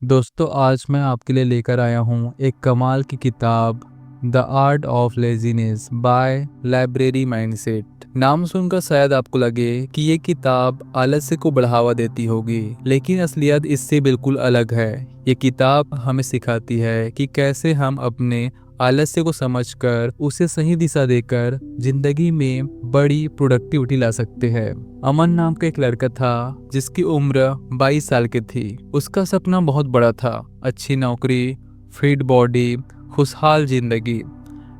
दोस्तों आज मैं आपके लिए लेकर आया हूँ एक कमाल की किताब The Art of Laziness by Library Mindset. नाम सुनकर शायद आपको लगे कि ये किताब आलस्य को बढ़ावा देती होगी, लेकिन असलियत इससे बिल्कुल अलग है। ये किताब हमें सिखाती है कि कैसे हम अपने आलस्य को समझकर उसे सही दिशा देकर जिंदगी में बड़ी प्रोडक्टिविटी ला सकते हैं। अमन नाम का एक लड़का था जिसकी उम्र 22 साल की थी। उसका सपना बहुत बड़ा था, अच्छी नौकरी, फिट बॉडी, खुशहाल जिंदगी।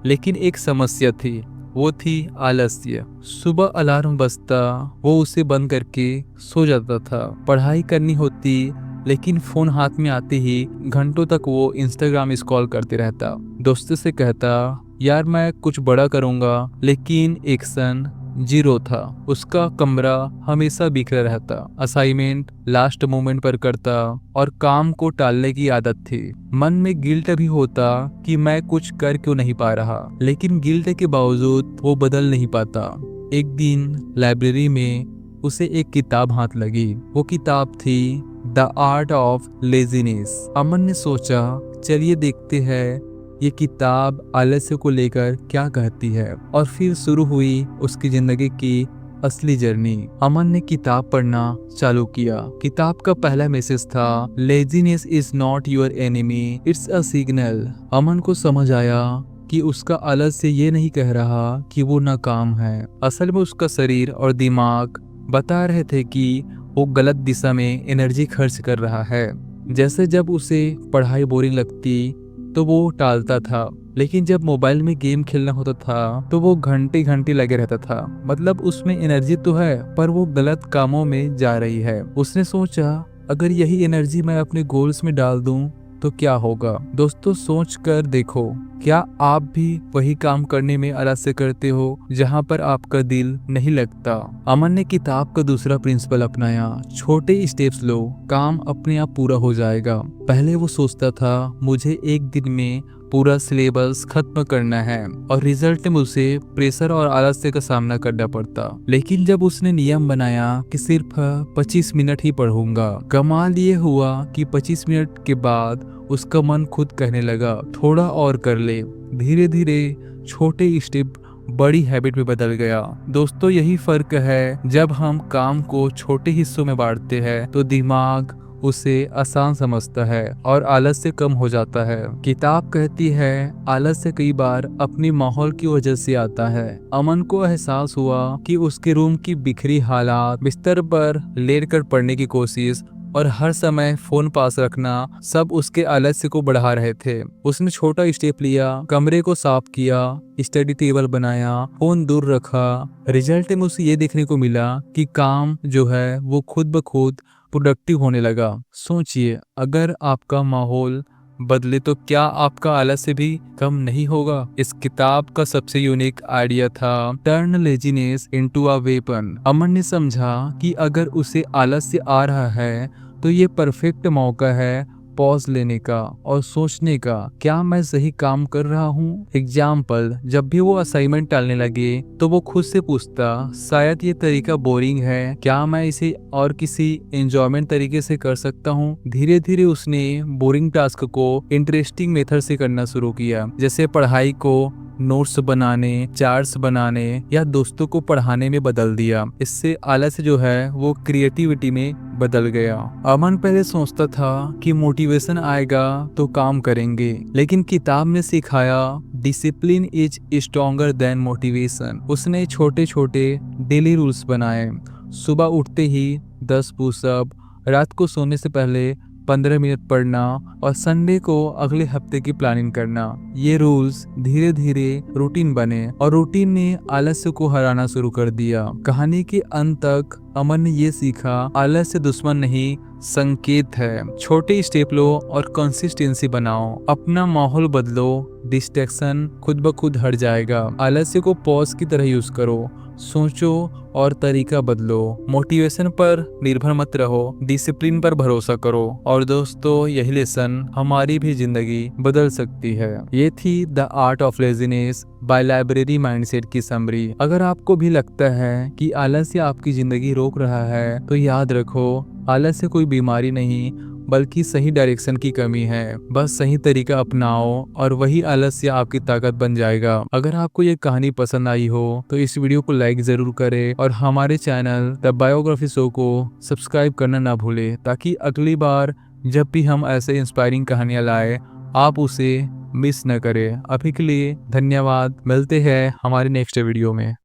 लेकिन एक समस्या थी, वो थी आलस्य। सुबह अलार्म बजता, वो उसे बंद करके सो जाता था। पढ़ाई करनी होती, लेकिन फोन हाथ में आते ही घंटों तक वो इंस्टाग्राम स्क्रॉल करते रहता। दोस्तों से कहता, यार मैं कुछ बड़ा करूंगा, लेकिन एक्शन जीरो था। उसका कमरा हमेशा बिखरा रहता, असाइनमेंट लास्ट मोमेंट पर करता और काम को टालने की आदत थी। मन में गिल्ट भी होता कि मैं कुछ कर क्यों नहीं पा रहा, लेकिन गिल्ट के बावजूद वो बदल नहीं पाता। एक दिन लाइब्रेरी में उसे एक किताब हाथ लगी। वो किताब थी द आर्ट ऑफ लेजीनेस। अमन ने सोचा, चलिए देखते हैं ये किताब आलस्य को लेकर क्या कहती है। और फिर शुरू हुई उसकी जिंदगी की असली जर्नी। अमन ने किताब पढ़ना चालू किया। किताब का पहला मैसेज था, laziness is not your enemy, it's a signal. Aman को समझ आया कि उसका आलस्य ये नहीं कह रहा कि वो नाकाम है। असल में उसका शरीर और दिमाग बता रहे थे कि वो गलत दिशा में एनर्जी खर्च कर रहा है। जैसे जब उसे पढ़ाई बोरिंग लगती तो वो टालता था, लेकिन जब मोबाइल में गेम खेलना होता था तो वो घंटे घंटे लगे रहता था। मतलब उसमें एनर्जी तो है, पर वो गलत कामों में जा रही है। उसने सोचा, अगर यही एनर्जी मैं अपने गोल्स में डाल दूं तो क्या होगा। दोस्तों सोच कर देखो, क्या आप भी वही काम करने में आलस्य करते हो जहां पर आपका दिल नहीं लगता। अमन ने किताब का दूसरा प्रिंसिपल अपनाया, छोटे स्टेप्स लो, काम अपने आप पूरा हो जाएगा। पहले वो सोचता था, मुझे एक दिन में पूरा सिलेबस खत्म करना है, और रिजल्ट में उसे प्रेशर और आलस्य का सामना करना पड़ता। लेकिन जब उसने नियम बनाया कि सिर्फ 25 मिनट ही पढ़ूंगा, कमाल ये हुआ कि 25 मिनट के बाद उसका मन खुद कहने लगा, थोड़ा और कर ले। धीरे धीरे छोटे स्टेप बड़ी हैबिट में बदल गया। दोस्तों यही फर्क है, जब हम काम को छोटे हिस्सों में बांटते हैं तो दिमाग उसे आसान समझता है और आलस्य कम हो जाता है। किताब कहती है, आलस्य कई बार अपनी माहौल की वजह से आता है। अमन को एहसास हुआ कि उसके रूम की बिखरी हालात, बिस्तर पर लेटकर पढ़ने की कोशिश और हर समय फोन पास रखना सब उसके आलस्य को बढ़ा रहे थे। उसने छोटा स्टेप लिया, कमरे को साफ किया, स्टडी टेबल बनाया, फोन दूर रखा। रिजल्ट में उसे ये देखने को मिला कि काम जो है वो खुद ब खुद प्रोडक्टिव होने लगा। सोचिए, अगर आपका माहौल बदले तो क्या आपका आलस्य भी कम नहीं होगा। इस किताब का सबसे यूनिक आइडिया था, turn laziness into a weapon. Aman ने समझा कि अगर उसे आलस्य आ रहा है तो ये परफेक्ट मौका है पॉज लेने का और सोचने का, क्या मैं सही काम कर रहा हूँ। एग्जाम्पल, जब भी वो असाइनमेंट टालने लगे तो वो खुद से पूछता, शायद ये तरीका बोरिंग है, क्या मैं इसे और किसी एंजॉयमेंट तरीके से कर सकता हूँ। धीरे धीरे उसने बोरिंग टास्क को इंटरेस्टिंग मेथड से करना शुरू किया, जैसे पढ़ाई को नोट्स बनाने, चार्ट्स बनाने या दोस्तों को पढ़ाने में बदल दिया। इससे आलस्य जो है वो क्रिएटिविटी में बदल गया। अमन पहले सोचता था कि मोटिवेशन आएगा तो काम करेंगे, लेकिन किताब ने सिखाया, discipline is stronger than motivation. उसने छोटे छोटे डेली रूल्स बनाए, सुबह उठते ही 10 पुशअप, रात को सोने से पहले 15 मिनट पढ़ना और संडे को अगले हफ्ते की प्लानिंग करना। ये रूल्स धीरे धीरे रूटीन बने और रूटीन ने आलस्य को हराना शुरू कर दिया। कहानी के अंत तक अमन ने ये सीखा, आलस्य दुश्मन नहीं, संकेत है। छोटे स्टेप लो और कंसिस्टेंसी बनाओ, अपना माहौल बदलो, डिस्ट्रैक्शन खुद ब खुद हट जाएगा। आलस्य को पॉज की तरह यूज करो, सोचो और तरीका बदलो। मोटिवेशन पर निर्भर मत रहो, डिसिप्लिन पर भरोसा करो। और दोस्तों यही लेसन हमारी भी जिंदगी बदल सकती है। ये थी The Art of Laziness by Library Mindset की समरी। अगर आपको भी लगता है कि आलस्य आपकी जिंदगी रोक रहा है तो याद रखो, आलस्य कोई बीमारी नहीं, बल्कि सही डायरेक्शन की कमी है। बस सही तरीका अपनाओ और वही आलस्य आपकी ताकत बन जाएगा। अगर आपको ये कहानी पसंद आई हो तो इस वीडियो को लाइक जरूर करें और हमारे चैनल द बायोग्राफी शो को सब्सक्राइब करना ना भूलें, ताकि अगली बार जब भी हम ऐसे इंस्पायरिंग कहानियां लाए आप उसे मिस न करें। अभी के लिए धन्यवाद। मिलते हैं हमारे नेक्स्ट वीडियो में।